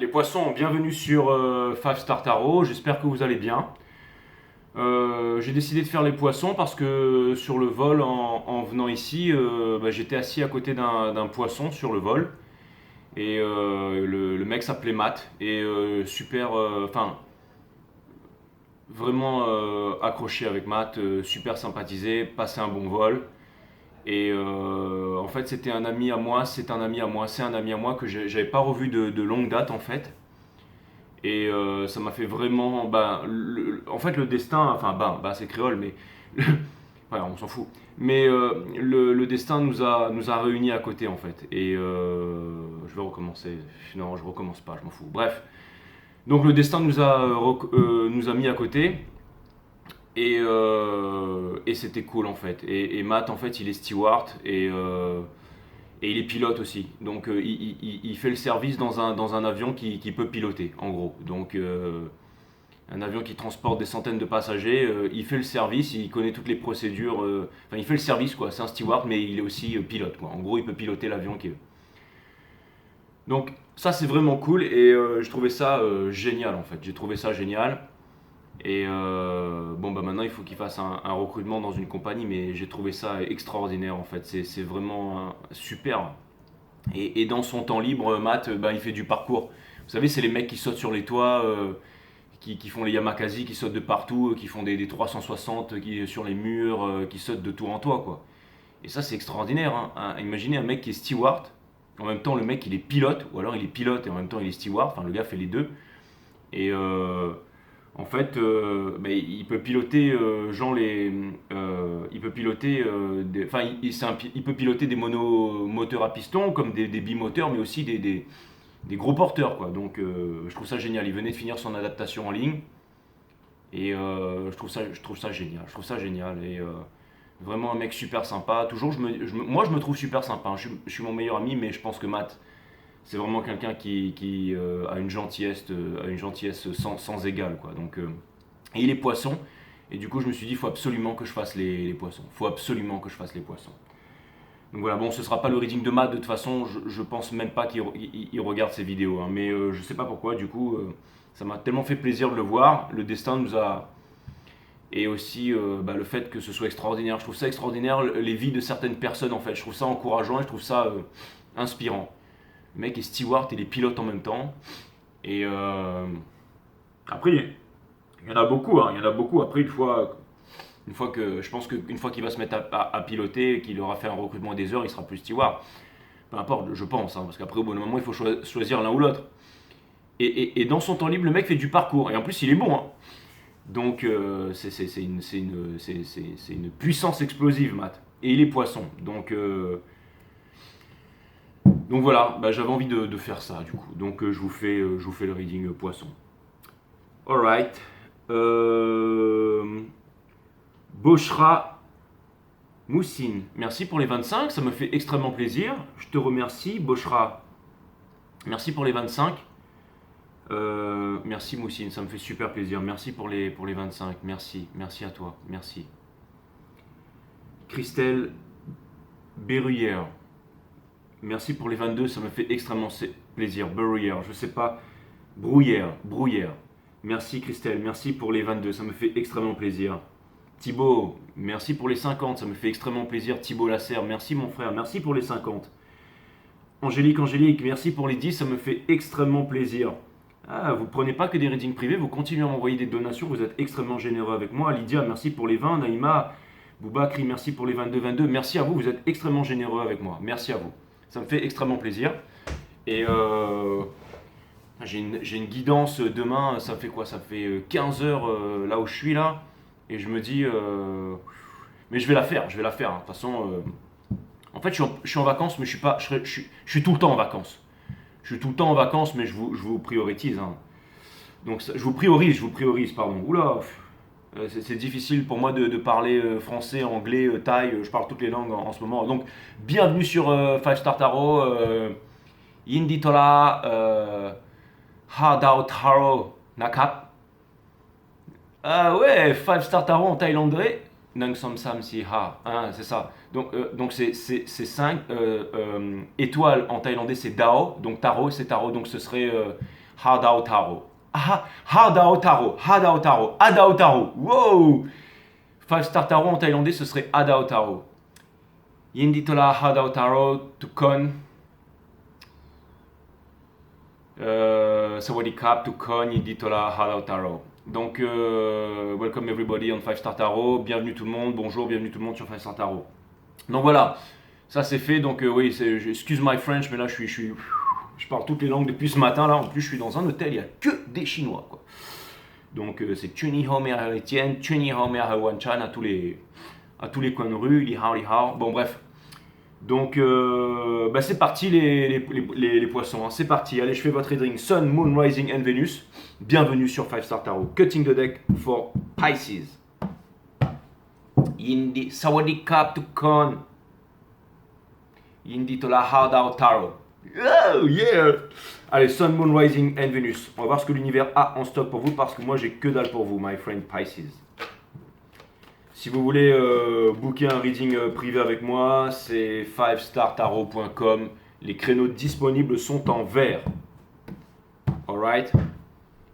les poissons, bienvenue sur 5 Star Tarot, j'espère que vous allez bien. J'ai décidé de faire les poissons parce que sur le vol, en venant ici, j'étais assis à côté d'un poisson sur le vol. Et le mec s'appelait Matt. Et super, vraiment accroché avec Matt, super sympathisé, passé un bon vol. Et en fait, c'était un ami à moi, c'est un ami à moi, c'est un ami à moi que j'avais pas revu de longue date en fait. Et ça m'a fait vraiment. En fait, le destin, c'est créole, mais. Voilà, on s'en fout. Mais le destin nous a réunis à côté en fait. Et je vais recommencer. Non, je recommence pas, je m'en fous. Bref. Donc le destin nous a mis à côté. Et c'était cool en fait. Et Matt, en fait, il est steward et il est pilote aussi. Donc il fait le service dans un avion qui peut piloter, en gros. Donc un avion qui transporte des centaines de passagers, il fait le service, il connaît toutes les procédures. Enfin, il fait le service quoi. C'est un steward, mais il est aussi pilote quoi. En gros, il peut piloter l'avion qui est. Donc ça c'est vraiment cool et je trouvais ça génial en fait. J'ai trouvé ça génial. Et maintenant il faut qu'il fasse un recrutement dans une compagnie, mais j'ai trouvé ça extraordinaire en fait. C'est vraiment super. Et dans son temps libre, Matt, il fait du parcours. Vous savez, c'est les mecs qui sautent sur les toits, qui font les yamakasi, qui sautent de partout, qui font des 360 sur les murs, qui sautent de toit en toit quoi. Et ça c'est extraordinaire. Imaginez un mec qui est steward, en même temps le mec il est pilote, ou alors il est pilote et en même temps il est steward. Enfin le gars fait les deux. Et en fait, il peut piloter il peut piloter il peut piloter des monomoteurs à piston comme des bimoteurs, mais aussi des gros porteurs quoi. Donc je trouve ça génial. Il venait de finir son adaptation en ligne et je trouve ça génial. Je trouve ça génial et vraiment un mec super sympa. Toujours, moi je me trouve super sympa. Je suis mon meilleur ami, mais je pense que Matt c'est vraiment quelqu'un qui a une gentillesse sans égale quoi. Donc et il est poisson et du coup je me suis dit il faut absolument que je fasse les poissons. Il faut absolument que je fasse les poissons. Donc voilà, bon, ce sera pas le reading de Matt de toute façon, je pense même pas qu'il regarde ces vidéos, hein, mais je sais pas pourquoi, du coup, ça m'a tellement fait plaisir de le voir, le destin nous a. Et aussi le fait que ce soit extraordinaire, je trouve ça extraordinaire, les vies de certaines personnes en fait, je trouve ça encourageant et je trouve ça inspirant. Le mec est steward et il est pilote en même temps, et après, il y en a beaucoup, hein, il y en a beaucoup, après une fois que je pense qu'une fois qu'il va se mettre à piloter, qu'il aura fait un recrutement des heures, il sera plus steward. Peu importe, je pense, hein, parce qu'après au bout d'un moment il faut choisir l'un ou l'autre. Et dans son temps libre, le mec fait du parcours et en plus il est bon. Hein. Donc c'est une puissance explosive, Matt. Et il est poisson. Donc voilà, j'avais envie de faire ça du coup. Donc je vous fais le reading poisson. Alright. Boshra Moussine, merci pour les 25, ça me fait extrêmement plaisir. Je te remercie, Boshra. Merci pour les 25. Merci Moussine, ça me fait super plaisir. Merci pour les 25. Merci à toi. Merci. Christelle Berruyère. Merci pour les 22, ça me fait extrêmement plaisir. Berruyère, je sais pas. Brouillère. Merci Christelle, merci pour les 22, ça me fait extrêmement plaisir. Thibaut, merci pour les 50, ça me fait extrêmement plaisir. Thibaut Lasserre, merci mon frère, merci pour les 50. Angélique, merci pour les 10, ça me fait extrêmement plaisir. Ah, vous prenez pas que des readings privés, vous continuez à m'envoyer des donations, vous êtes extrêmement généreux avec moi. Lydia, merci pour les 20. Naïma, Boubakri, merci pour les 22. Merci à vous, vous êtes extrêmement généreux avec moi. Merci à vous. Ça me fait extrêmement plaisir. Et j'ai une guidance demain, ça fait quoi? Ça fait 15 heures là où je suis là. Et je me dis, mais je vais la faire. Hein. De toute façon, en fait, je suis en vacances, mais je suis pas, je suis tout le temps en vacances. Je suis tout le temps en vacances, mais je vous priorise. Hein. Donc, je vous priorise, pardon. Oula, c'est difficile pour moi de parler français, anglais, thaï. Je parle toutes les langues en ce moment. Donc, bienvenue sur 5 Star Tarot. Yindi Tola, Hadao Taro Nakap. Ah ouais, 5 Star Tarot en thaïlandais. Nang Som Sam Si Ha. Hein, c'est ça. Donc c'est 5 étoiles en thaïlandais, c'est Dao. Donc Taro, c'est Taro. Donc ce serait Hadaotaro. Ah, Hadaotaro, Hadaotaro, Hadaotaro. Wow! 5-star Taro en thaïlandais, ce serait Hadaotaro. Yinditola Hadaotaro Tukon. Sawadikap Tukon Yinditola Hadaotaro. Donc, welcome everybody on 5-star Taro. Bienvenue tout le monde. Bonjour, bienvenue tout le monde sur 5-star Taro. Donc voilà, ça c'est fait. Donc oui, excuse my French, mais là je parle toutes les langues depuis ce matin. Là, en plus, je suis dans un hôtel, il n'y a que des Chinois, quoi. Donc c'est Chuni Hao Mea Etienne, Chuni Hao Mea Wan Chan à tous les coins de rue, Li Hao. Bon, bref. Donc, c'est parti les poissons. Hein. C'est parti. Allez, je fais votre reading Sun, Moon, Rising and Venus. Bienvenue sur 5-star Tarot. Cutting the deck for Pisces. Yindi Sawadikap Tukon. Yindi Tola Hardao Tarot. Oh yeah! Allez, Sun, Moon, Rising and Venus. On va voir ce que l'univers a en stock pour vous parce que moi j'ai que dalle pour vous, my friend Pisces. Si vous voulez booker un reading privé avec moi, c'est 5startarot.com. Les créneaux disponibles sont en vert. Alright?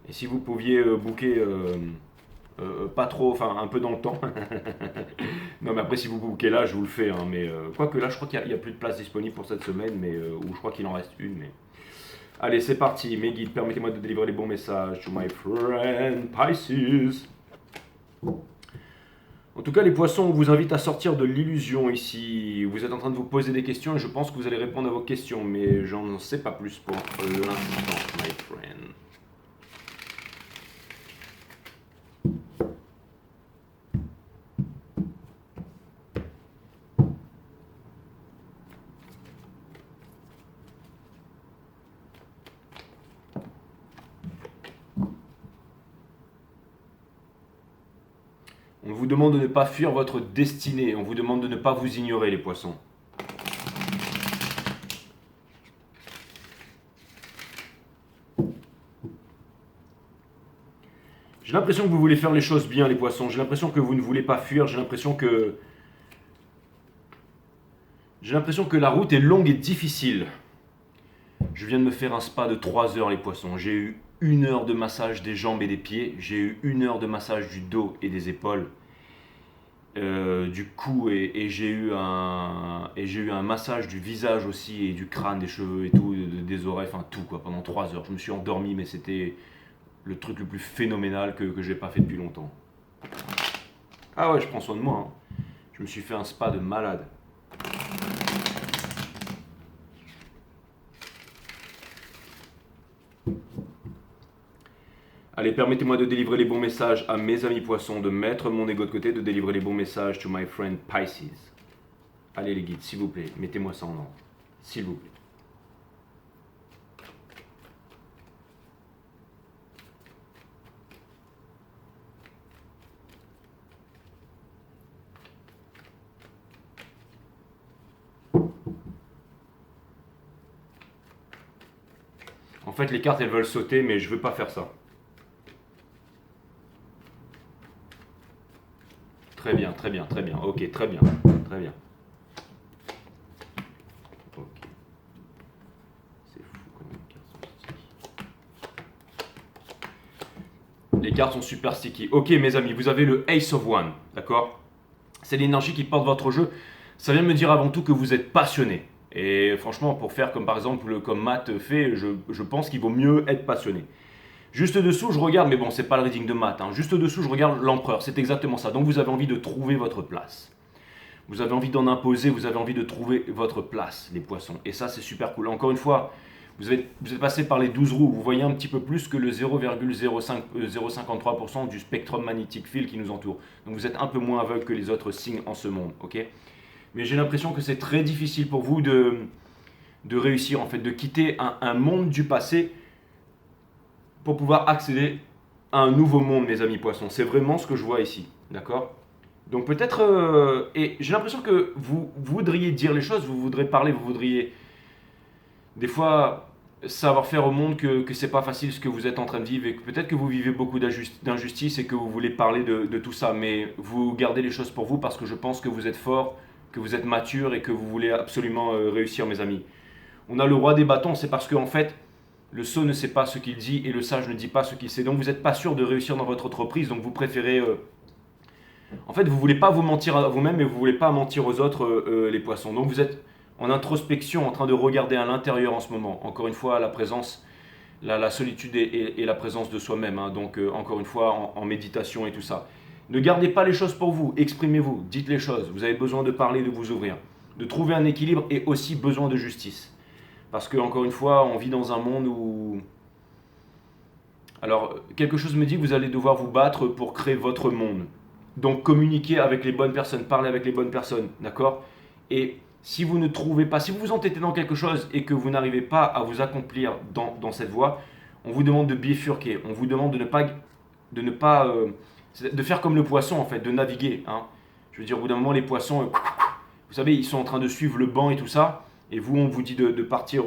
Et si vous pouviez booker pas trop, enfin un peu dans le temps. Non mais après si vous bookez là, je vous le fais. Hein, mais quoique là, je crois qu'il n'y a plus de place disponible pour cette semaine, mais ou je crois qu'il en reste une. Mais allez, c'est parti. Mes guides, permettez-moi de délivrer les bons messages to my friend Pisces. En tout cas, les poissons, on vous invite à sortir de l'illusion ici. Vous êtes en train de vous poser des questions et je pense que vous allez répondre à vos questions, mais j'en sais pas plus pour l'instant, my friend. On vous demande de ne pas fuir votre destinée. On vous demande de ne pas vous ignorer, les poissons. J'ai l'impression que vous voulez faire les choses bien, les poissons. J'ai l'impression que vous ne voulez pas fuir. J'ai l'impression que la route est longue et difficile. Je viens de me faire un spa de 3 heures, les poissons. J'ai eu 1 heure de massage des jambes et des pieds. J'ai eu 1 heure de massage du dos et des épaules. Du cou et j'ai eu un massage du visage aussi et du crâne, des cheveux et tout, des oreilles, enfin tout quoi, pendant 3 heures. Je me suis endormi, mais c'était le truc le plus phénoménal que j'ai pas fait depuis longtemps. Ah ouais, je prends soin de moi. Hein. Je me suis fait un spa de malade. Allez, permettez-moi de délivrer les bons messages à mes amis poissons, de mettre mon ego de côté, de délivrer les bons messages to my friend Pisces. Allez les guides, s'il vous plaît, mettez-moi ça en ordre. S'il vous plaît. En fait, les cartes, elles veulent sauter, mais je veux pas faire ça. Très bien, très bien, très bien. Ok, très bien, très bien. Ok. C'est fou quand même, les cartes sont sticky. Les cartes sont super sticky. Ok, mes amis, vous avez le Ace of One, d'accord? C'est l'énergie qui porte votre jeu. Ça vient me dire avant tout que vous êtes passionné. Et franchement, pour faire comme par exemple, comme Matt fait, je pense qu'il vaut mieux être passionné. Juste dessous, je regarde, mais bon, c'est pas le reading de maths. Hein. Juste dessous, je regarde l'empereur. C'est exactement ça. Donc, vous avez envie de trouver votre place. Vous avez envie d'en imposer, vous avez envie de trouver votre place, les poissons. Et ça, c'est super cool. Encore une fois, vous êtes passé par les 12 roues. Vous voyez un petit peu plus que le 0,053% du spectrum magnétique field qui nous entoure. Donc, vous êtes un peu moins aveugle que les autres signes en ce monde. Ok ? Mais j'ai l'impression que c'est très difficile pour vous de réussir, en fait, de quitter un monde du passé pour pouvoir accéder à un nouveau monde, mes amis poissons. C'est vraiment ce que je vois ici, d'accord? Donc peut-être, et j'ai l'impression que vous voudriez dire les choses, vous voudrez parler, vous voudriez des fois savoir faire au monde que c'est pas facile ce que vous êtes en train de vivre et que peut-être que vous vivez beaucoup d'injustice et que vous voulez parler de tout ça, mais vous gardez les choses pour vous parce que je pense que vous êtes fort, que vous êtes mature et que vous voulez absolument réussir, mes amis. On a le roi des bâtons, c'est parce qu'en fait, Le sot ne sait pas ce qu'il dit et le sage ne dit pas ce qu'il sait. Donc vous n'êtes pas sûr de réussir dans votre entreprise, donc vous préférez... En fait, vous ne voulez pas vous mentir à vous-même, mais vous ne voulez pas mentir aux autres, les poissons. Donc vous êtes en introspection, en train de regarder à l'intérieur en ce moment. Encore une fois, la présence, la solitude et la présence de soi-même. Hein. Donc encore une fois, en méditation et tout ça. Ne gardez pas les choses pour vous, exprimez-vous, dites les choses. Vous avez besoin de parler, de vous ouvrir, de trouver un équilibre et aussi besoin de justice. Parce que, encore une fois, on vit dans un monde où... Alors, quelque chose me dit que vous allez devoir vous battre pour créer votre monde. Donc, communiquez avec les bonnes personnes, parlez avec les bonnes personnes, d'accord? Et si vous ne trouvez pas, si vous vous entêtez dans quelque chose et que vous n'arrivez pas à vous accomplir dans cette voie, on vous demande de bifurquer, on vous demande de faire comme le poisson en fait, de naviguer. Hein. Je veux dire, au bout d'un moment, les poissons, vous savez, ils sont en train de suivre le banc et tout ça, et vous, on vous dit de partir,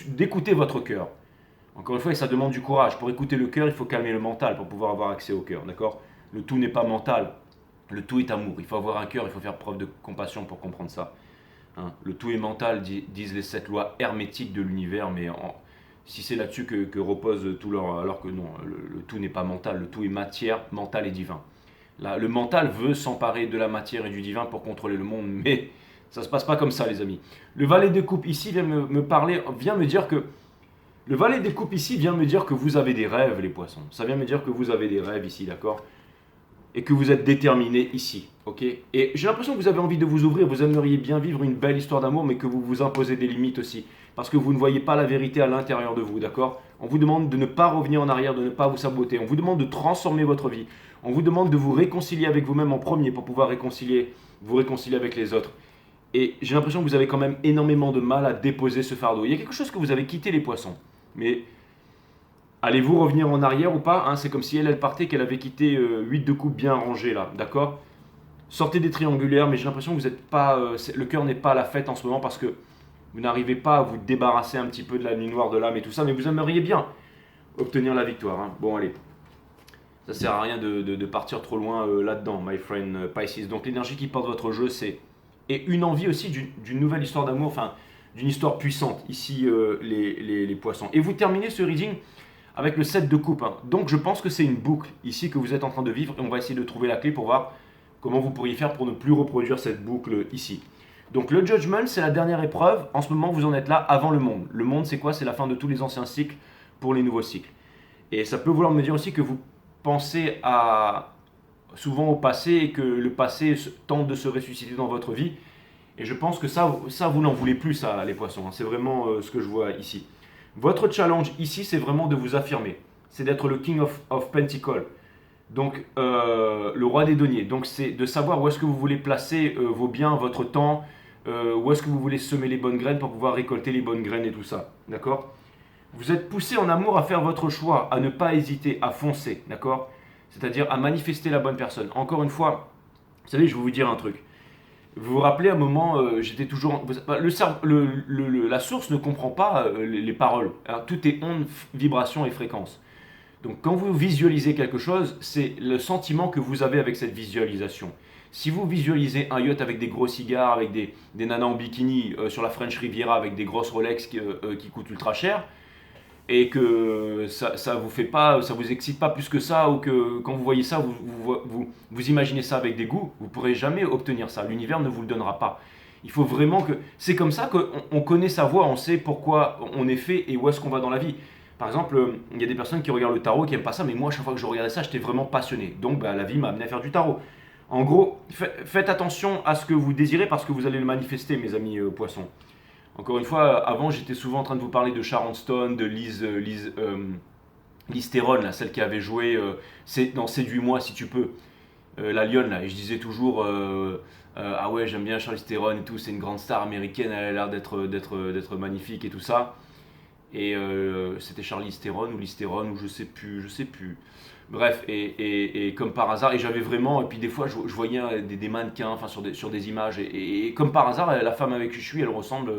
d'écouter votre cœur. Encore une fois, ça demande du courage. Pour écouter le cœur, il faut calmer le mental pour pouvoir avoir accès au cœur, d'accord? Le tout n'est pas mental, le tout est amour. Il faut avoir un cœur, il faut faire preuve de compassion pour comprendre ça. Hein. Le tout est mental, disent les 7 lois hermétiques de l'univers, mais si c'est là-dessus que repose tout leur... Alors que non, le tout n'est pas mental, le tout est matière, mental et divin. Là, le mental veut s'emparer de la matière et du divin pour contrôler le monde, mais ça ne se passe pas comme ça, les amis. Le valet de coupe ici vient me dire que... Le valet des coupes ici vient me dire que vous avez des rêves, les poissons. Ça vient me dire que vous avez des rêves ici, d'accord? Et que vous êtes déterminé ici, ok? Et j'ai l'impression que vous avez envie de vous ouvrir, vous aimeriez bien vivre une belle histoire d'amour, mais que vous vous imposez des limites aussi. Parce que vous ne voyez pas la vérité à l'intérieur de vous, d'accord? On vous demande de ne pas revenir en arrière, de ne pas vous saboter. On vous demande de transformer votre vie. On vous demande de vous réconcilier avec vous-même en premier pour pouvoir vous réconcilier avec les autres. Et j'ai l'impression que vous avez quand même énormément de mal à déposer ce fardeau. Il y a quelque chose que vous avez quitté, les poissons. Mais allez-vous revenir en arrière ou pas, hein? C'est comme si elle partait, qu'elle avait quitté 8 de coupe bien rangées là, d'accord? Sortez des triangulaires, mais j'ai l'impression que vous êtes pas, le cœur n'est pas à la fête en ce moment parce que vous n'arrivez pas à vous débarrasser un petit peu de la nuit noire de l'âme et tout ça, mais vous aimeriez bien obtenir la victoire. Hein. Bon, allez. Ça sert à rien de partir trop loin là-dedans, my friend Pisces. Donc l'énergie qui porte votre jeu, c'est... Et une envie aussi d'une nouvelle histoire d'amour, enfin, d'une histoire puissante, ici, les poissons. Et vous terminez ce reading avec le 7 de coupe. Hein. Donc je pense que c'est une boucle ici que vous êtes en train de vivre, et on va essayer de trouver la clé pour voir comment vous pourriez faire pour ne plus reproduire cette boucle ici. Donc le Judgment, c'est la dernière épreuve. En ce moment, vous en êtes là avant le monde. Le monde, c'est quoi? C'est la fin de tous les anciens cycles pour les nouveaux cycles. Et ça peut vouloir me dire aussi que vous pensez souvent au passé et que le passé tente de se ressusciter dans votre vie. Et je pense que ça vous n'en voulez plus, ça, les poissons. C'est vraiment ce que je vois ici. Votre challenge ici, c'est vraiment de vous affirmer. C'est d'être le King of Pentacles. Donc, le roi des deniers. Donc, c'est de savoir où est-ce que vous voulez placer vos biens, votre temps, où est-ce que vous voulez semer les bonnes graines pour pouvoir récolter les bonnes graines et tout ça. D'accord? Vous êtes poussé en amour à faire votre choix, à ne pas hésiter, à foncer. D'accord? C'est-à-dire à manifester la bonne personne. Encore une fois, vous savez, je vais vous dire un truc. Vous vous rappelez, à un moment, j'étais toujours... la source ne comprend pas les paroles. Hein, tout est onde, vibration et fréquence. Donc quand vous visualisez quelque chose, c'est le sentiment que vous avez avec cette visualisation. Si vous visualisez un yacht avec des gros cigares, avec des nanas en bikini sur la French Riviera avec des grosses Rolex qui coûtent ultra cher, et que ça vous fait pas, ça vous excite pas plus que ça, ou que quand vous voyez ça, vous imaginez ça avec des goûts, vous ne pourrez jamais obtenir ça. L'univers ne vous le donnera pas. Il faut vraiment que... C'est comme ça qu'on connaît sa voie, on sait pourquoi on est fait et où est-ce qu'on va dans la vie. Par exemple, il y a des personnes qui regardent le tarot qui n'aiment pas ça, mais moi, à chaque fois que je regardais ça, j'étais vraiment passionné. Donc, la vie m'a amené à faire du tarot. En gros, faites attention à ce que vous désirez parce que vous allez le manifester, mes amis poissons. Encore une fois, avant, j'étais souvent en train de vous parler de Sharon Stone, de Liz Theron, là, celle qui avait joué dans Séduis-moi si tu peux, la lionne, là. Et je disais toujours, ah ouais, j'aime bien Charlize Theron et tout, c'est une grande star américaine, elle a l'air d'être magnifique et tout ça. Et c'était Charlize Theron ou Liz Theron ou je sais plus. Bref, et comme par hasard, et j'avais vraiment, et puis des fois je voyais des mannequins, enfin sur des images, et comme par hasard, la femme avec qui je suis, elle ressemble,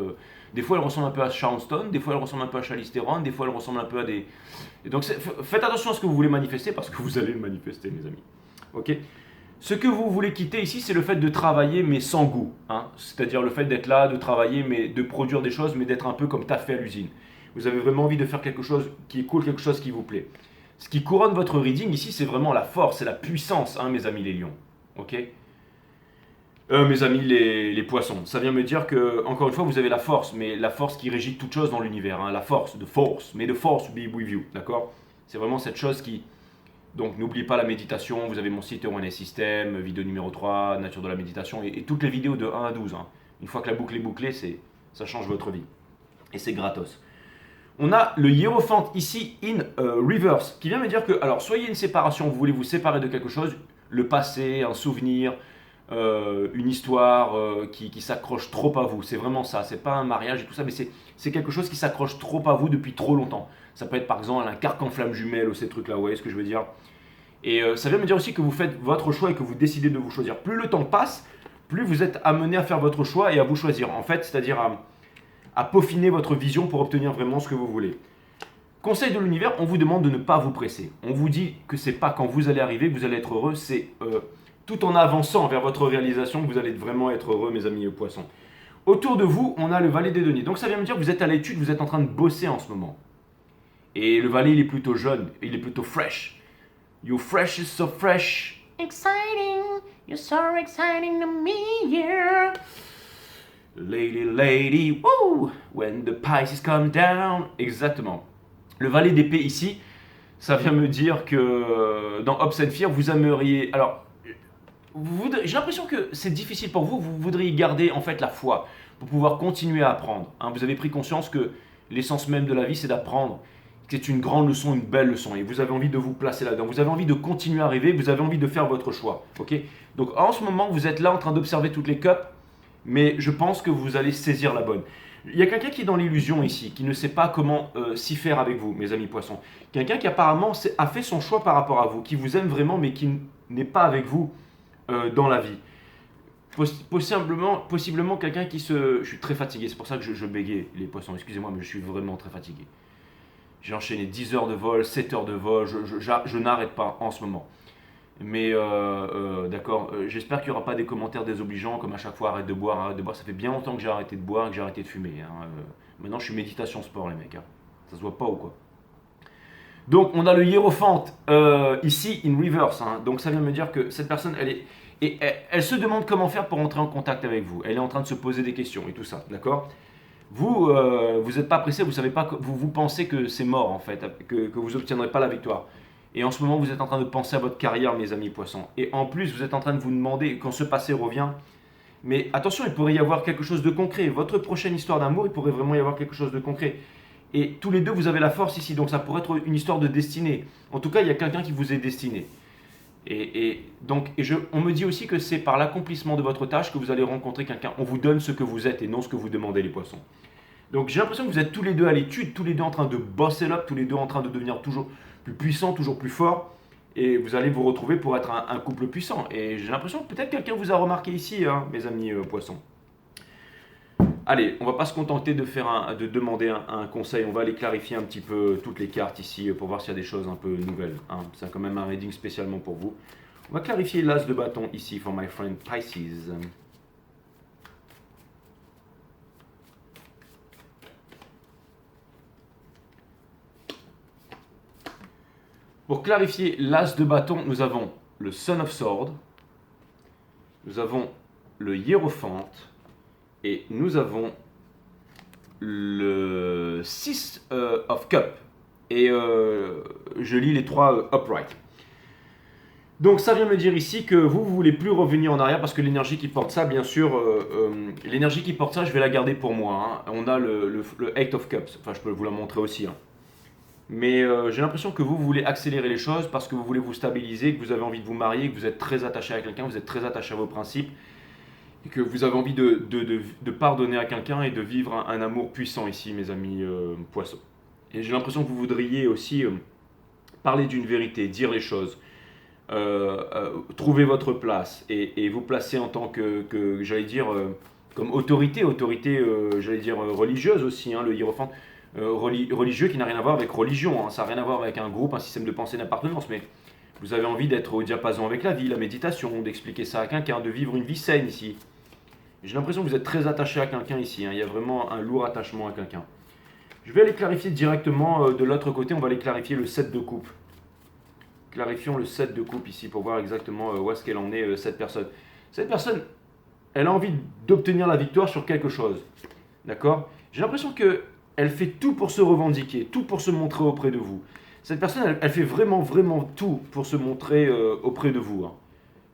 des fois elle ressemble un peu à Sharon Stone, des fois elle ressemble un peu à Charlize Theron, des fois elle ressemble un peu à des... Et donc faites attention à ce que vous voulez manifester, parce que vous allez le manifester, mes amis. Ok? Ce que vous voulez quitter ici, c'est le fait de travailler, mais sans goût. Hein? C'est-à-dire le fait d'être là, de travailler, mais de produire des choses, mais d'être un peu comme tu as fait à l'usine. Vous avez vraiment envie de faire quelque chose qui est cool, quelque chose qui vous plaît. Ce qui couronne votre reading ici, c'est vraiment la force et la puissance, hein, mes amis les lions. Ok, mes amis les poissons. Ça vient me dire que, encore une fois, vous avez la force, mais la force qui régit toute chose dans l'univers. Hein, la force, de force. May the force be with you. D'accord? C'est vraiment cette chose qui. Donc, n'oubliez pas la méditation. Vous avez mon site One System, vidéo numéro 3, nature de la méditation, et toutes les vidéos de 1 à 12. Hein. Une fois que la boucle est bouclée, ça change votre vie. Et c'est gratos. On a le Hiérophante ici in reverse, qui vient me dire que, alors, soyez une séparation, vous voulez vous séparer de quelque chose, le passé, un souvenir, une histoire qui s'accroche trop à vous. C'est vraiment ça, c'est pas un mariage et tout ça, mais c'est quelque chose qui s'accroche trop à vous depuis trop longtemps. Ça peut être par exemple un carcan flamme jumelle ou ces trucs-là, vous voyez ce que je veux dire. Et ça vient me dire aussi que vous faites votre choix et que vous décidez de vous choisir. Plus le temps passe, plus vous êtes amené à faire votre choix et à vous choisir. En fait, c'est-à-dire à peaufiner votre vision pour obtenir vraiment ce que vous voulez. Conseil de l'univers, on vous demande de ne pas vous presser. On vous dit que c'est pas quand vous allez arriver que vous allez être heureux, c'est tout en avançant vers votre réalisation que vous allez vraiment être heureux, mes amis poissons. Autour de vous, on a le valet des deniers. Donc ça vient me dire que vous êtes à l'étude, vous êtes en train de bosser en ce moment. Et le valet, il est plutôt jeune, il est plutôt fresh. Your fresh is so fresh. Exciting, you're so exciting to me, yeah. Lady, woo, when the Pisces come down. Exactement. Le valet d'épée ici, ça vient me dire que dans Hopes and Fear, vous aimeriez... Alors, j'ai l'impression que c'est difficile pour vous, vous voudriez garder en fait la foi pour pouvoir continuer à apprendre. Hein. Vous avez pris conscience que l'essence même de la vie, c'est d'apprendre. C'est une grande leçon, une belle leçon. Et vous avez envie de vous placer là-dedans. Vous avez envie de continuer à rêver, vous avez envie de faire votre choix. Okay, donc en ce moment, vous êtes là en train d'observer toutes les cups, mais je pense que vous allez saisir la bonne. Il y a quelqu'un qui est dans l'illusion ici, qui ne sait pas comment s'y faire avec vous, mes amis poissons. Quelqu'un qui apparemment a fait son choix par rapport à vous, qui vous aime vraiment, mais qui n'est pas avec vous dans la vie. Possiblement quelqu'un qui se... Je suis très fatigué, c'est pour ça que je bégaye les poissons. Excusez-moi, mais je suis vraiment très fatigué. J'ai enchaîné 10 heures de vol, 7 heures de vol, je n'arrête pas en ce moment. Mais d'accord, j'espère qu'il n'y aura pas des commentaires désobligeants comme à chaque fois arrête de boire. Ça fait bien longtemps que j'ai arrêté de boire et que j'ai arrêté de fumer. Hein. Maintenant je suis méditation sport les mecs. Hein. Ça se voit pas ou quoi? Donc on a le hiérophante ici in reverse. Hein. Donc ça vient me dire que cette personne elle se demande comment faire pour entrer en contact avec vous. Elle est en train de se poser des questions et tout ça, d'accord? Vous n'êtes pas pressé, vous savez pas, vous pensez que c'est mort en fait, que vous n'obtiendrez pas la victoire. Et en ce moment, vous êtes en train de penser à votre carrière, mes amis poissons. Et en plus, vous êtes en train de vous demander quand ce passé revient. Mais attention, il pourrait y avoir quelque chose de concret. Votre prochaine histoire d'amour, il pourrait vraiment y avoir quelque chose de concret. Et tous les deux, vous avez la force ici. Donc ça pourrait être une histoire de destinée. En tout cas, il y a quelqu'un qui vous est destiné. On me dit aussi que c'est par l'accomplissement de votre tâche que vous allez rencontrer quelqu'un. On vous donne ce que vous êtes et non ce que vous demandez, les poissons. Donc j'ai l'impression que vous êtes tous les deux à l'étude, tous les deux en train de bosser up, tous les deux en train de devenir toujours plus puissant, toujours plus fort. Et vous allez vous retrouver pour être un couple puissant. Et j'ai l'impression que peut-être quelqu'un vous a remarqué ici, hein, mes amis poissons. Allez, on va pas se contenter de demander un conseil. On va aller clarifier un petit peu toutes les cartes ici pour voir s'il y a des choses un peu nouvelles. Hein. C'est quand même un reading spécialement pour vous. On va clarifier l'as de bâton ici for my friend Pisces. Pour clarifier l'as de bâton, nous avons le Son of Sword, nous avons le Hiérophante et nous avons le 6 of Cup. Et je lis les 3 upright. Donc ça vient me dire ici que vous voulez plus revenir en arrière parce que l'énergie qui porte ça, bien sûr, l'énergie qui porte ça, je vais la garder pour moi. Hein. On a le 8 of Cups, enfin je peux vous la montrer aussi. Hein. Mais j'ai l'impression que vous voulez accélérer les choses parce que vous voulez vous stabiliser, que vous avez envie de vous marier, que vous êtes très attaché à quelqu'un, vous êtes très attaché à vos principes et que vous avez envie de pardonner à quelqu'un et de vivre un amour puissant ici, mes amis poissons. Et j'ai l'impression que vous voudriez aussi parler d'une vérité, dire les choses, trouver votre place et vous placer en tant que j'allais dire, comme autorité, j'allais dire religieuse aussi, hein, le hiérophante. Religieux qui n'a rien à voir avec religion, hein. Ça n'a rien à voir avec un groupe, un système de pensée d'appartenance, mais vous avez envie d'être au diapason avec la vie, la méditation, d'expliquer ça à quelqu'un, de vivre une vie saine ici. J'ai l'impression que vous êtes très attaché à quelqu'un ici, hein. Il y a vraiment un lourd attachement à quelqu'un. Je vais aller clarifier directement de l'autre côté, on va aller clarifier le 7 de coupe. Clarifions le 7 de coupe ici pour voir exactement où est-ce qu'elle en est, cette personne. Cette personne, elle a envie d'obtenir la victoire sur quelque chose. D'accord? J'ai l'impression qu'elle fait tout pour se revendiquer, tout pour se montrer auprès de vous. Cette personne, elle fait vraiment, vraiment tout pour se montrer auprès de vous, hein.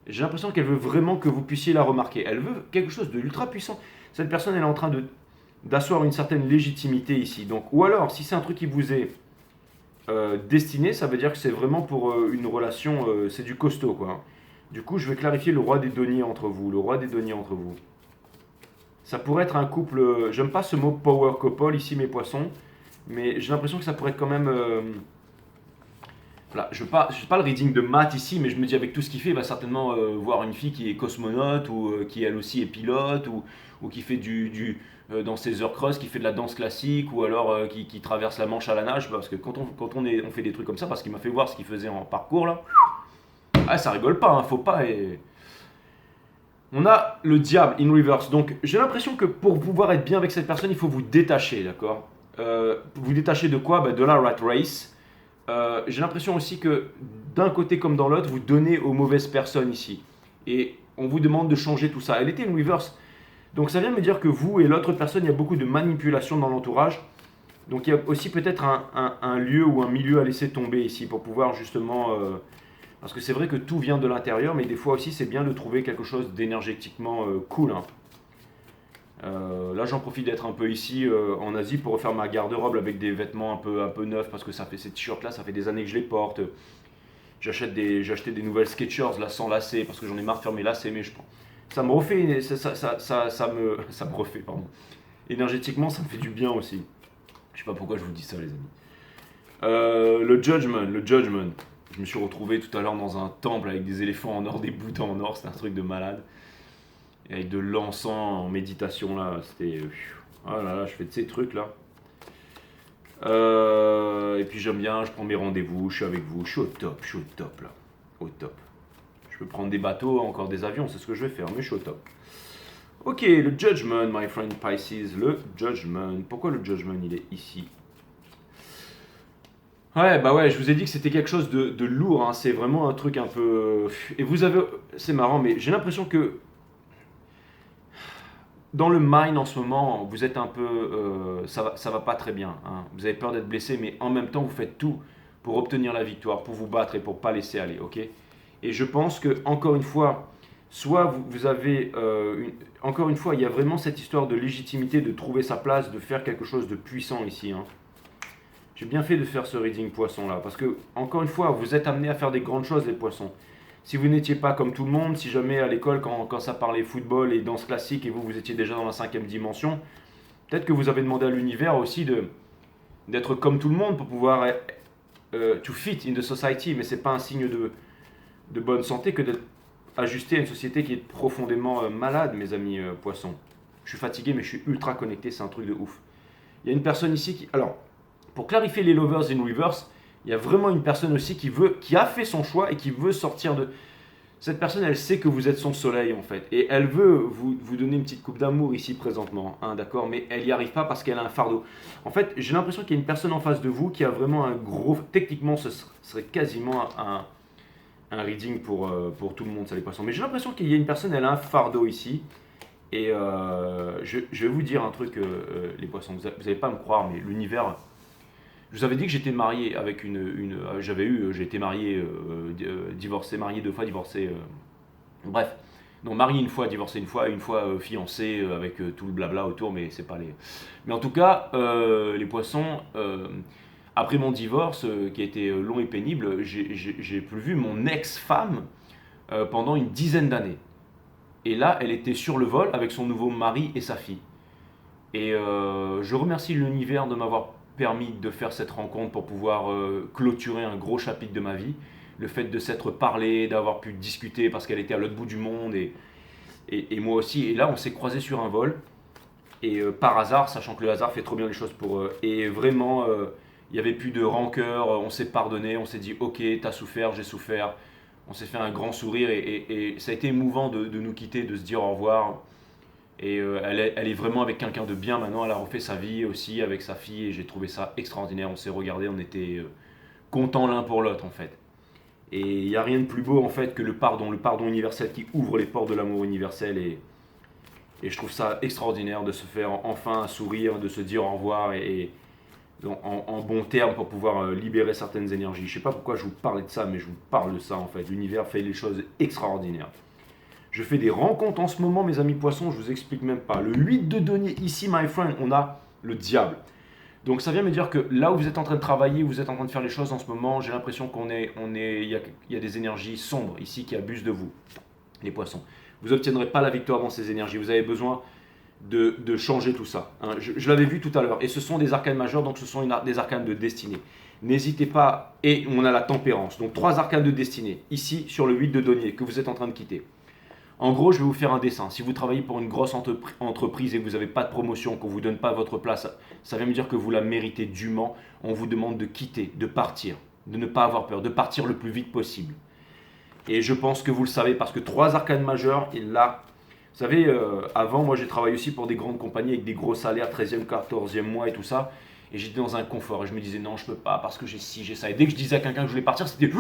J'ai l'impression qu'elle veut vraiment que vous puissiez la remarquer. Elle veut quelque chose de ultra puissant. Cette personne, elle est en train d'asseoir une certaine légitimité ici. Donc, ou alors, si c'est un truc qui vous est destiné, ça veut dire que c'est vraiment pour une relation, c'est du costaud, quoi, hein. Du coup, je vais clarifier le roi des deniers entre vous. Le roi des deniers entre vous. Ça pourrait être un couple. J'aime pas ce mot power couple ici, mes poissons. Mais j'ai l'impression que ça pourrait être quand même. Voilà, je ne fais pas le reading de Matt ici, mais je me dis avec tout ce qu'il fait, il va certainement voir une fille qui est cosmonaute ou qui elle aussi est pilote ou qui fait dans ses heures creuses, qui fait de la danse classique ou alors qui traverse la Manche à la nage. Parce que on fait des trucs comme ça, parce qu'il m'a fait voir ce qu'il faisait en parcours là, ah, ça rigole pas, hein, faut pas. On a le diable in reverse. Donc j'ai l'impression que pour pouvoir être bien avec cette personne, il faut vous détacher, d'accord? Vous détacher de quoi? De la rat race. J'ai l'impression aussi que d'un côté comme dans l'autre, vous donnez aux mauvaises personnes ici. Et on vous demande de changer tout ça. Elle était in reverse. Donc ça vient me dire que vous et l'autre personne, il y a beaucoup de manipulation dans l'entourage. Donc il y a aussi peut-être un lieu ou un milieu à laisser tomber ici pour pouvoir justement... parce que c'est vrai que tout vient de l'intérieur, mais des fois aussi c'est bien de trouver quelque chose d'énergétiquement cool, hein. Là j'en profite d'être un peu ici en Asie pour refaire ma garde-robe avec des vêtements un peu neufs parce que ça fait ces t-shirts là, ça fait des années que je les porte. J'ai acheté des nouvelles Skechers là sans lacets parce que j'en ai marre de faire mes lacets, mais ça me refait, ça me refait, pardon. Énergétiquement ça me fait du bien aussi. Je sais pas pourquoi je vous dis ça les amis. Le Judgment. Je me suis retrouvé tout à l'heure dans un temple avec des éléphants en or, des bouddhas en or, c'était un truc de malade. Et avec de l'encens en méditation là, c'était... Oh là là, je fais de ces trucs là. Et puis j'aime bien, je prends mes rendez-vous, je suis avec vous, je suis au top là. Au top. Je peux prendre des bateaux, encore des avions, c'est ce que je vais faire, mais je suis au top. Ok, le Judgment, my friend Pisces, le Judgment. Pourquoi le Judgment il est ici? Ouais, bah ouais, je vous ai dit que c'était quelque chose de lourd, hein. C'est vraiment un truc un peu... Et vous avez... C'est marrant, mais j'ai l'impression que dans le mind en ce moment, vous êtes un peu... ça va pas très bien, hein. Vous avez peur d'être blessé, mais en même temps, vous faites tout pour obtenir la victoire, pour vous battre et pour pas laisser aller, ok? Et je pense que, encore une fois, soit vous avez... encore une fois, il y a vraiment cette histoire de légitimité, de trouver sa place, de faire quelque chose de puissant ici, hein. J'ai bien fait de faire ce reading poisson là, parce que, encore une fois, vous êtes amenés à faire des grandes choses les poissons. Si vous n'étiez pas comme tout le monde, si jamais à l'école, quand ça parlait football et danse classique, et vous étiez déjà dans la 5e dimension, peut-être que vous avez demandé à l'univers aussi d'être comme tout le monde pour pouvoir to fit in the society, mais c'est pas un signe de bonne santé que d'être ajusté à une société qui est profondément malade, mes amis poissons. Je suis fatigué, mais je suis ultra connecté, c'est un truc de ouf. Il y a une personne ici qui... Alors, pour clarifier les lovers in reverse, il y a vraiment une personne aussi qui a fait son choix et qui veut sortir de... Cette personne, elle sait que vous êtes son soleil en fait. Et elle veut vous donner une petite coupe d'amour ici présentement, hein, d'accord? Mais elle n'y arrive pas parce qu'elle a un fardeau. En fait, j'ai l'impression qu'il y a une personne en face de vous qui a vraiment un gros... Techniquement, ce serait quasiment un reading pour tout le monde, ça les poissons. Mais j'ai l'impression qu'il y a une personne, elle a un fardeau ici. Et je vais vous dire un truc, les poissons. Vous n'allez pas me croire, mais l'univers... Je vous avais dit que j'étais marié avec j'ai été marié, divorcé, marié 2 fois, divorcé, bref. Non, marié une fois, divorcé une fois fiancé avec tout le blabla autour, mais c'est pas les... Mais en tout cas, les poissons, après mon divorce, qui a été long et pénible, j'ai plus vu mon ex-femme pendant une dizaine d'années. Et là, elle était sur le vol avec son nouveau mari et sa fille. Et je remercie l'univers de m'avoir permis de faire cette rencontre pour pouvoir clôturer un gros chapitre de ma vie. Le fait de s'être parlé, d'avoir pu discuter parce qu'elle était à l'autre bout du monde et moi aussi. Et là, on s'est croisés sur un vol. Et par hasard, sachant que le hasard fait trop bien les choses pour eux. Et vraiment, il n'y avait plus de rancœur, on s'est pardonné, on s'est dit ok, t'as souffert, j'ai souffert. On s'est fait un grand sourire et ça a été émouvant de nous quitter, de se dire au revoir. Et elle est vraiment avec quelqu'un de bien maintenant. Elle a refait sa vie aussi avec sa fille et j'ai trouvé ça extraordinaire. On s'est regardé, on était contents l'un pour l'autre en fait. Et il n'y a rien de plus beau en fait que le pardon universel qui ouvre les portes de l'amour universel. Et je trouve ça extraordinaire de se faire enfin un sourire, de se dire au revoir et en bon terme pour pouvoir libérer certaines énergies. Je ne sais pas pourquoi je vous parlais de ça, mais je vous parle de ça en fait. L'univers fait des choses extraordinaires. Je fais des rencontres en ce moment, mes amis poissons, je vous explique même pas. Le 8 de denier, ici, my friend, on a le diable. Donc ça vient me dire que là où vous êtes en train de travailler, vous êtes en train de faire les choses en ce moment, j'ai l'impression il y a des énergies sombres ici qui abusent de vous, les poissons. Vous n'obtiendrez pas la victoire dans ces énergies. Vous avez besoin de changer tout ça. Hein. Je l'avais vu tout à l'heure. Et ce sont des arcanes majeurs, donc ce sont des arcanes de destinée. N'hésitez pas. Et on a la tempérance. Donc 3 arcanes de destinée, ici sur le 8 de denier, que vous êtes en train de quitter. En gros, je vais vous faire un dessin. Si vous travaillez pour une grosse entreprise et que vous n'avez pas de promotion, qu'on ne vous donne pas votre place, ça vient me dire que vous la méritez dûment. On vous demande de quitter, de partir, de ne pas avoir peur, de partir le plus vite possible. Et je pense que vous le savez parce que 3 arcanes majeures, il l'a. Vous savez, avant, moi j'ai travaillé aussi pour des grandes compagnies avec des gros salaires, 13e, 14e mois et tout ça. Et j'étais dans un confort et je me disais non, je peux pas parce que j'ai ci, j'ai ça. Et dès que je disais à quelqu'un que je voulais partir, c'était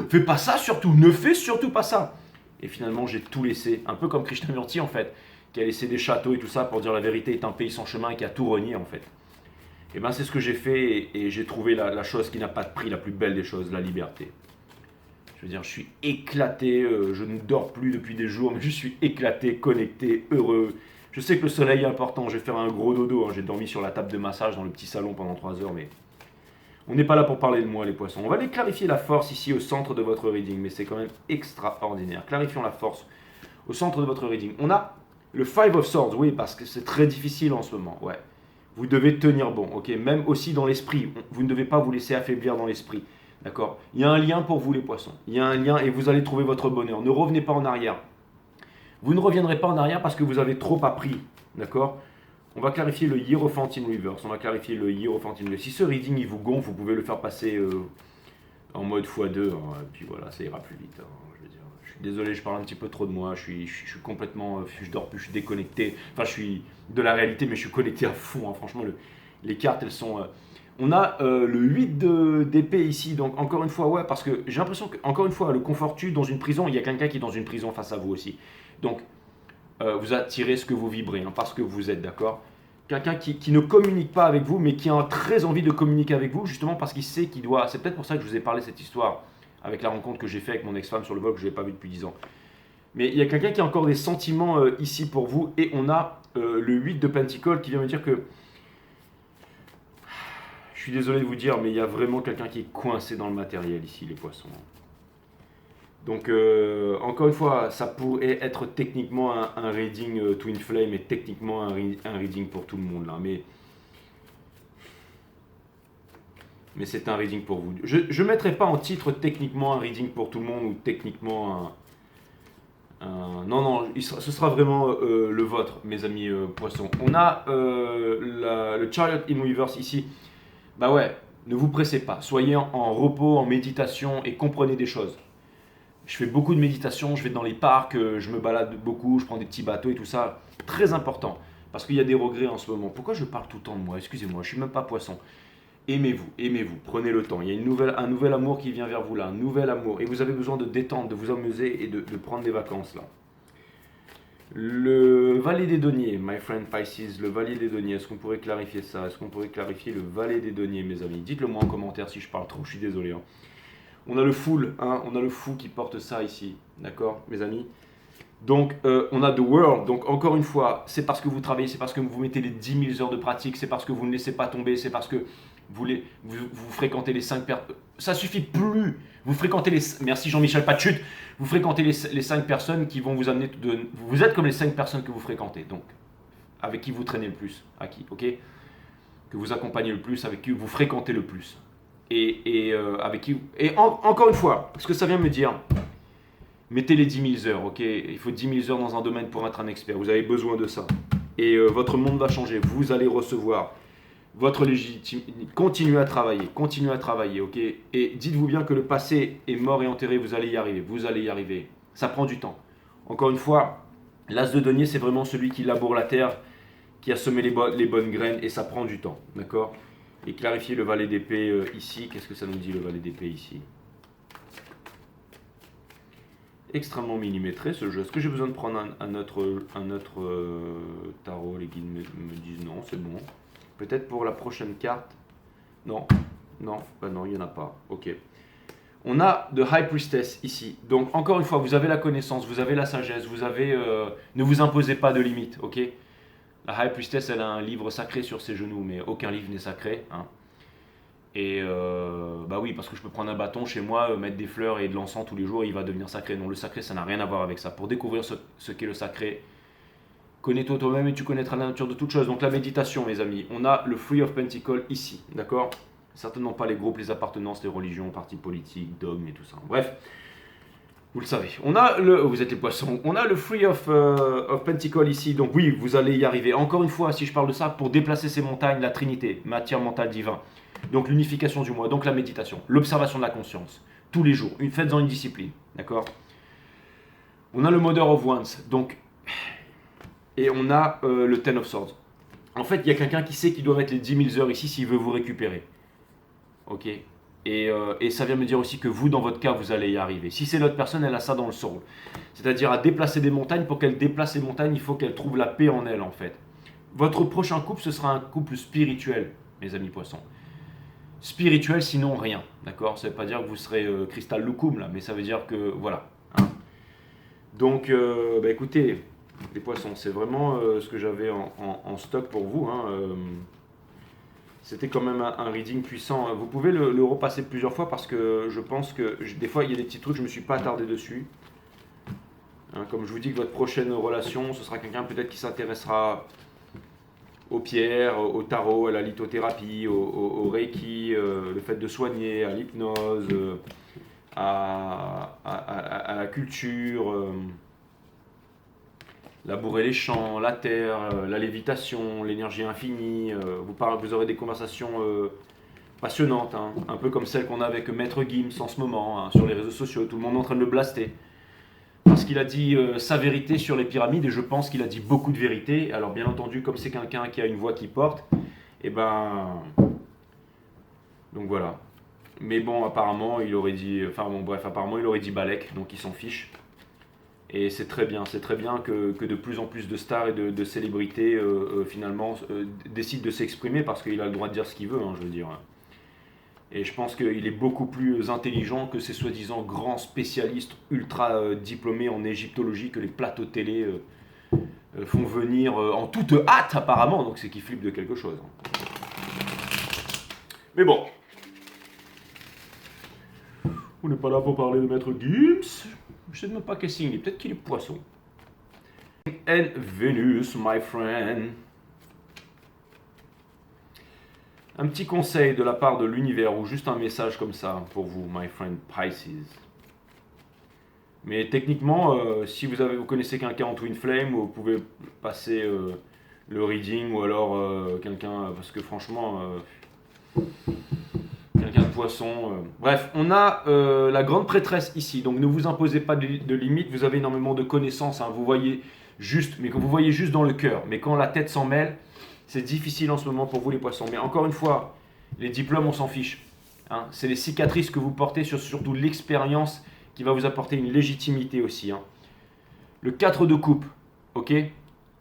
fais pas ça surtout, ne fais surtout pas ça. Et finalement, j'ai tout laissé, un peu comme Krishnamurti en fait, qui a laissé des châteaux et tout ça pour dire la vérité est un pays sans chemin et qui a tout renié en fait. Et bien c'est ce que j'ai fait et j'ai trouvé la chose qui n'a pas de prix, la plus belle des choses, la liberté. Je veux dire, je suis éclaté, je ne dors plus depuis des jours, mais je suis éclaté, connecté, heureux. Je sais que le soleil est important, je vais faire un gros dodo, hein. J'ai dormi sur la table de massage dans le petit salon pendant 3 heures, mais on n'est pas là pour parler de moi les poissons. On va aller clarifier la force ici au centre de votre reading, mais c'est quand même extraordinaire. Clarifions la force au centre de votre reading. On a le Five of Swords, oui, parce que c'est très difficile en ce moment, ouais. Vous devez tenir bon, ok, même aussi dans l'esprit, vous ne devez pas vous laisser affaiblir dans l'esprit. D'accord. Il y a un lien pour vous les poissons. Il y a un lien et vous allez trouver votre bonheur. Ne revenez pas en arrière. Vous ne reviendrez pas en arrière parce que vous avez trop appris. D'accord. On va clarifier le Hierophant in Reverse. On va clarifier le Hierophant in Reverse. Si ce reading il vous gonfle, vous pouvez le faire passer en mode x2. Hein, et puis voilà, ça ira plus vite. Hein, je veux dire. Je suis désolé, je parle un petit peu trop de moi. Je suis complètement. Je dors plus, je suis déconnecté. Enfin, je suis de la réalité, mais je suis connecté à fond. Hein. Franchement, les cartes, elles sont. On a le 8 d'épée ici, donc encore une fois, ouais, parce que j'ai l'impression que, encore une fois, le confort tue dans une prison, il y a quelqu'un qui est dans une prison face à vous aussi. Donc, vous attirez ce que vous vibrez, hein, parce que vous êtes, d'accord. Quelqu'un qui ne communique pas avec vous, mais qui a très envie de communiquer avec vous, justement parce qu'il sait qu'il doit. C'est peut-être pour ça que je vous ai parlé de cette histoire, avec la rencontre que j'ai faite avec mon ex-femme sur le vol que je n'ai pas vu depuis 10 ans. Mais il y a quelqu'un qui a encore des sentiments ici pour vous, et on a le 8 de Pentacles qui vient me dire que. Je suis désolé de vous dire, mais il y a vraiment quelqu'un qui est coincé dans le matériel ici, les poissons. Donc, encore une fois, ça pourrait être techniquement un reading Twin Flame et techniquement un reading pour tout le monde là. Mais c'est un reading pour vous. Je ne mettrai pas en titre techniquement un reading pour tout le monde ou techniquement non, ce sera vraiment le vôtre, mes amis poissons. On a le Chariot in Reverse ici. Bah ouais, ne vous pressez pas. Soyez en repos, en méditation et comprenez des choses. Je fais beaucoup de méditation, je vais dans les parcs, je me balade beaucoup, je prends des petits bateaux et tout ça. Très important, parce qu'il y a des regrets en ce moment. Pourquoi je parle tout le temps de moi? Excusez-moi, je suis même pas poisson. Aimez-vous, prenez le temps. Il y a un nouvel amour qui vient vers vous là, un nouvel amour. Et vous avez besoin de détendre, de vous amuser et de prendre des vacances là. Le valet des deniers, my friend Pisces, le valet des deniers, est-ce qu'on pourrait clarifier ça? Est-ce qu'on pourrait clarifier le valet des deniers, mes amis? Dites-le moi en commentaire si je parle trop, je suis désolé. Hein. On a le fool, hein, on a le fou qui porte ça ici, d'accord, mes amis? Donc, on a The World. Donc, encore une fois, c'est parce que vous travaillez, c'est parce que vous mettez les 10 000 heures de pratique, c'est parce que vous ne laissez pas tomber, c'est parce que vous fréquentez les 5 personnes. Ça suffit plus. Vous fréquentez les. Merci Jean-Michel Patchut. Vous fréquentez les 5 personnes qui vont vous amener. Vous êtes comme les 5 personnes que vous fréquentez. Donc, avec qui vous traînez le plus. À qui, ok? Que vous accompagnez le plus, avec qui vous fréquentez le plus. Et avec qui. Et encore une fois, ce que ça vient me dire. Mettez les 10 000 heures, ok? Il faut 10 000 heures dans un domaine pour être un expert. Vous avez besoin de ça. Et votre monde va changer. Vous allez recevoir votre légitimité. Continuez à travailler, ok? Et dites-vous bien que le passé est mort et enterré. Vous allez y arriver. Ça prend du temps. Encore une fois, L'as de denier, c'est vraiment celui qui laboure la terre, qui a semé les bonnes graines, et ça prend du temps, d'accord? Et clarifier le valet d'épée ici, qu'est-ce que ça nous dit le valet d'épée ici? Extrêmement millimétré ce jeu. Est-ce que j'ai besoin de prendre un autre tarot? Les guides me disent non, c'est bon. Peut-être pour la prochaine carte? Non, non, bah non, il n'y en a pas. Ok. On a The High Priestess ici. Donc encore une fois, vous avez la connaissance, vous avez la sagesse, vous avez... ne vous imposez pas de limites, ok? La High Priestess, elle a un livre sacré sur ses genoux, mais aucun livre n'est sacré, hein. Et bah oui, parce que je peux prendre un bâton chez moi, mettre des fleurs et de l'encens tous les jours et il va devenir sacré. Non, le sacré, ça n'a rien à voir avec ça. Pour découvrir ce qu'est le sacré, connais-toi toi-même et tu connaîtras la nature de toute chose. Donc la méditation, mes amis, on a le Free of Pentacles ici, d'accord? Certainement pas les groupes, les appartenances, les religions, partis politiques, dogmes et tout ça. Bref, vous le savez. On a vous êtes les poissons. On a le Free of Pentacles ici. Donc oui, vous allez y arriver. Encore une fois, si je parle de ça, pour déplacer ces montagnes, la Trinité, matière, mentale, divin. Donc l'unification du moi, donc la méditation, l'observation de la conscience, tous les jours, faites-en une discipline, d'accord? On a le Mother of Wands, donc, et on a le Ten of Swords. En fait, il y a quelqu'un qui sait qu'il doit mettre les 10 000 heures ici s'il veut vous récupérer, ok? Et ça vient me dire aussi que vous, dans votre cas, vous allez y arriver. Si c'est l'autre personne, elle a ça dans le soul. C'est-à-dire à déplacer des montagnes. Pour qu'elle déplace les montagnes, il faut qu'elle trouve la paix en elle, en fait. Votre prochain couple, ce sera un couple spirituel, mes amis poissons. Spirituel, sinon rien, d'accord? Ça ne veut pas dire que vous serez cristal loukoum, là, mais ça veut dire que, voilà. Hein. Donc, bah, écoutez, les poissons, c'est vraiment ce que j'avais en stock pour vous. Hein, c'était quand même un reading puissant. Vous pouvez le repasser plusieurs fois parce que je pense que des fois, il y a des petits trucs, je ne me suis pas attardé dessus. Hein, comme je vous dis que votre prochaine relation, ce sera quelqu'un peut-être qui s'intéressera aux pierres, au tarot, à la lithothérapie, au reiki, le fait de soigner, à l'hypnose, à la culture, labourer les champs, la terre, la lévitation, l'énergie infinie. Vous aurez des conversations passionnantes, hein, un peu comme celle qu'on a avec Maître Gims en ce moment, hein, sur les réseaux sociaux. Tout le monde est en train de le blaster. Parce qu'il a dit sa vérité sur les pyramides, et je pense qu'il a dit beaucoup de vérité. Alors bien entendu, comme c'est quelqu'un qui a une voix qui porte, et ben... Donc voilà. Mais bon, apparemment, il aurait dit... Enfin bon, bref, apparemment, il aurait dit Balek, donc il s'en fiche. Et c'est très bien que de plus en plus de stars et de célébrités, finalement, décident de s'exprimer, parce qu'il a le droit de dire ce qu'il veut, hein, je veux dire. Et je pense qu'il est beaucoup plus intelligent que ces soi-disant grands spécialistes ultra diplômés en égyptologie que les plateaux télé font venir en toute hâte apparemment. Donc c'est qu'ils flippent de quelque chose. Mais bon. On n'est pas là pour parler de Maître Gims. Je sais même pas quel signe il est. Peut-être qu'il est poisson. And Venus, my friend. Un petit conseil de la part de l'univers ou juste un message comme ça pour vous, my friend Pisces. Mais techniquement, si vous connaissez quelqu'un en Twin Flame, vous pouvez passer le reading ou alors quelqu'un, parce que franchement, quelqu'un de poisson. Bref, on a la grande prêtresse ici, donc ne vous imposez pas de limites, vous avez énormément de connaissances, hein, vous voyez juste, mais quand vous voyez juste dans le cœur, mais quand la tête s'en mêle, c'est difficile en ce moment pour vous les poissons. Mais encore une fois, les diplômes, on s'en fiche. Hein. C'est les cicatrices que vous portez, surtout l'expérience qui va vous apporter une légitimité aussi. Hein. Le 4 de coupe, ok?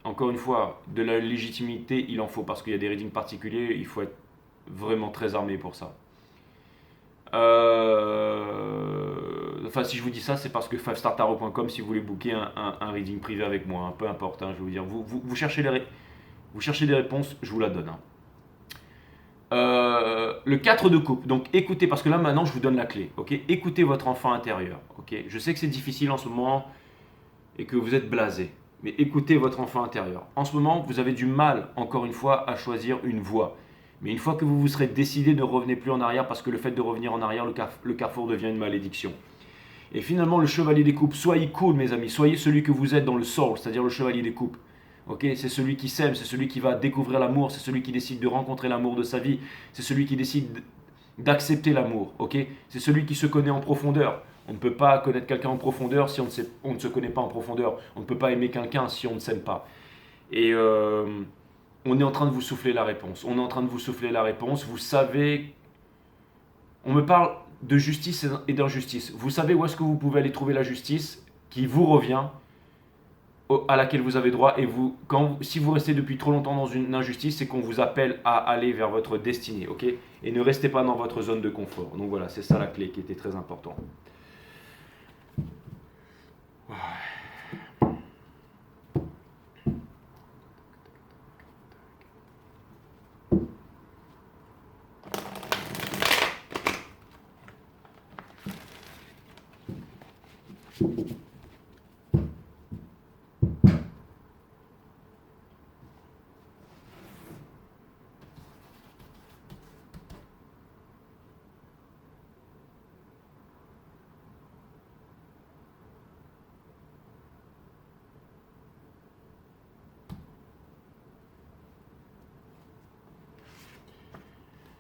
Encore une fois, de la légitimité, il en faut parce qu'il y a des readings particuliers, il faut être vraiment très armé pour ça. Enfin, si je vous dis ça, c'est parce que 5startarot.com, si vous voulez booker un reading privé avec moi, hein, peu importe, hein, je vais vous dire, vous cherchez des réponses, je vous la donne. Hein. Le 4 de coupe, donc écoutez, parce que là maintenant je vous donne la clé, ok? Écoutez votre enfant intérieur, ok? Je sais que c'est difficile en ce moment et que vous êtes blasé, mais écoutez votre enfant intérieur. En ce moment, vous avez du mal, encore une fois, à choisir une voie. Mais une fois que vous vous serez décidé, ne revenez plus en arrière, parce que le fait de revenir en arrière, le carrefour devient une malédiction. Et finalement, le chevalier des coupes, soyez cool mes amis, soyez celui que vous êtes dans le soul, c'est-à-dire le chevalier des coupes. Okay, c'est celui qui s'aime, c'est celui qui va découvrir l'amour, c'est celui qui décide de rencontrer l'amour de sa vie, c'est celui qui décide d'accepter l'amour. Okay, c'est celui qui se connaît en profondeur. On ne peut pas connaître quelqu'un en profondeur si on ne se connaît pas en profondeur. On ne peut pas aimer quelqu'un si on ne s'aime pas. Et on est en train de vous souffler la réponse. On est en train de vous souffler la réponse. Vous savez, on me parle de justice et d'injustice. Vous savez où est-ce que vous pouvez aller trouver la justice qui vous revient, à laquelle vous avez droit. Et si vous restez depuis trop longtemps dans une injustice, c'est qu'on vous appelle à aller vers votre destinée. Ok? Et ne restez pas dans votre zone de confort. Donc voilà, c'est ça la clé qui était très importante.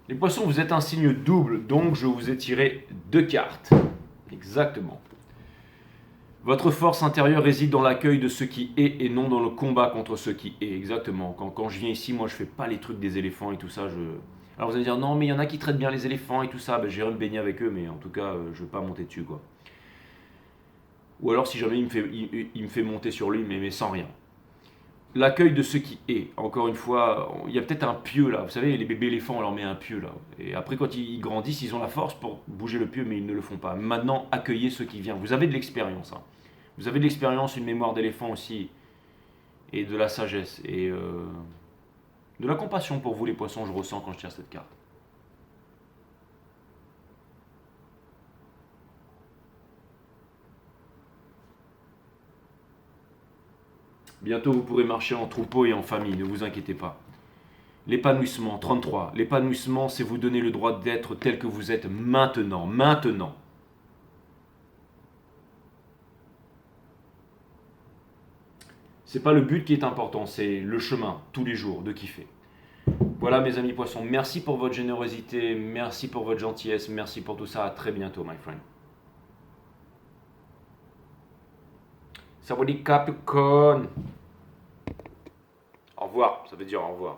Les poissons, vous êtes un signe double, donc je vous ai tiré 2 cartes. Exactement. Votre force intérieure réside dans l'accueil de ce qui est et non dans le combat contre ce qui est. Exactement. Quand je viens ici, moi je fais pas les trucs des éléphants et tout ça. Alors vous allez me dire, non mais il y en a qui traitent bien les éléphants et tout ça. Ben, j'irai me baigner avec eux, mais en tout cas, je vais pas monter dessus, quoi. Ou alors si jamais il me fait monter sur lui, mais sans rien. L'accueil de ce qui est. Encore une fois, il y a peut-être un pieu là. Vous savez, les bébés éléphants, on leur met un pieu là. Et après, quand ils grandissent, ils ont la force pour bouger le pieu, mais ils ne le font pas. Maintenant, accueillez ce qui vient. Vous avez de l'expérience. Hein. Vous avez de l'expérience, une mémoire d'éléphant aussi. Et de la sagesse. Et de la compassion pour vous, les poissons, je ressens quand je tire cette carte. Bientôt, vous pourrez marcher en troupeau et en famille, ne vous inquiétez pas. L'épanouissement, 33. L'épanouissement, c'est vous donner le droit d'être tel que vous êtes maintenant. Maintenant. C'est pas le but qui est important, c'est le chemin, tous les jours, de kiffer. Voilà mes amis poissons, merci pour votre générosité, merci pour votre gentillesse, merci pour tout ça, à très bientôt my friend. Sawadee Capricorn. Au revoir, ça veut dire au revoir.